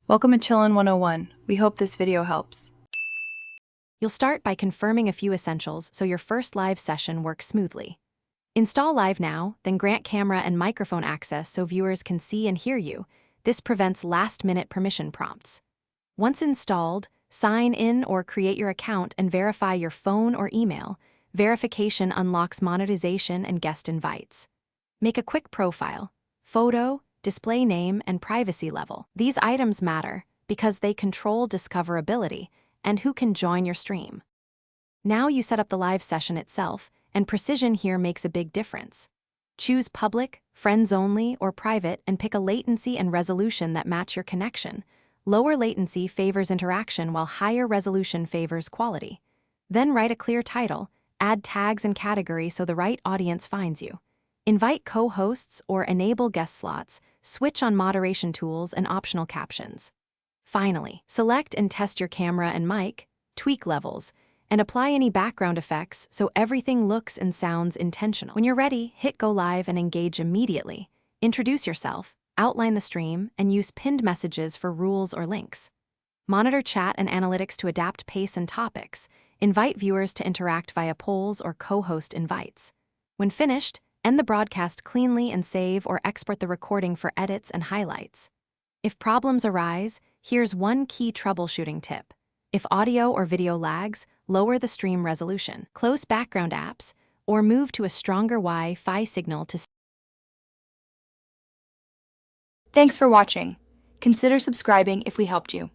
Welcome to Chillin' 101. We hope this video helps. You'll start by confirming a few essentials so your first live session works smoothly. Install Live Now, then grant camera and microphone access so viewers can see and hear you. This prevents last-minute permission prompts. Once installed, sign in or create your account and verify your phone or email. Verification unlocks monetization and guest invites. Make a quick profile, photo, display name, and privacy level. These items matter because they control discoverability and who can join your stream. Now you set up the live session itself, and precision here makes a big difference. Choose public, friends only, or private, and pick a latency and resolution that match your connection. Lower latency favors interaction while higher resolution favors quality. Then write a clear title, add tags and categories so the right audience finds you. Invite co-hosts or enable guest slots, switch on moderation tools and optional captions. Finally, select and test your camera and mic, tweak levels, and apply any background effects so everything looks and sounds intentional. When you're ready, hit go live and engage immediately. Introduce yourself, outline the stream, and use pinned messages for rules or links. Monitor chat and analytics to adapt pace and topics. Invite viewers to interact via polls or co-host invites. When finished, end the broadcast cleanly and save or export the recording for edits and highlights. If problems arise, here's one key troubleshooting tip. If audio or video lags, lower the stream resolution, close background apps, or move to a stronger Wi-Fi signal to... Thanks for watching. Consider subscribing if we helped you.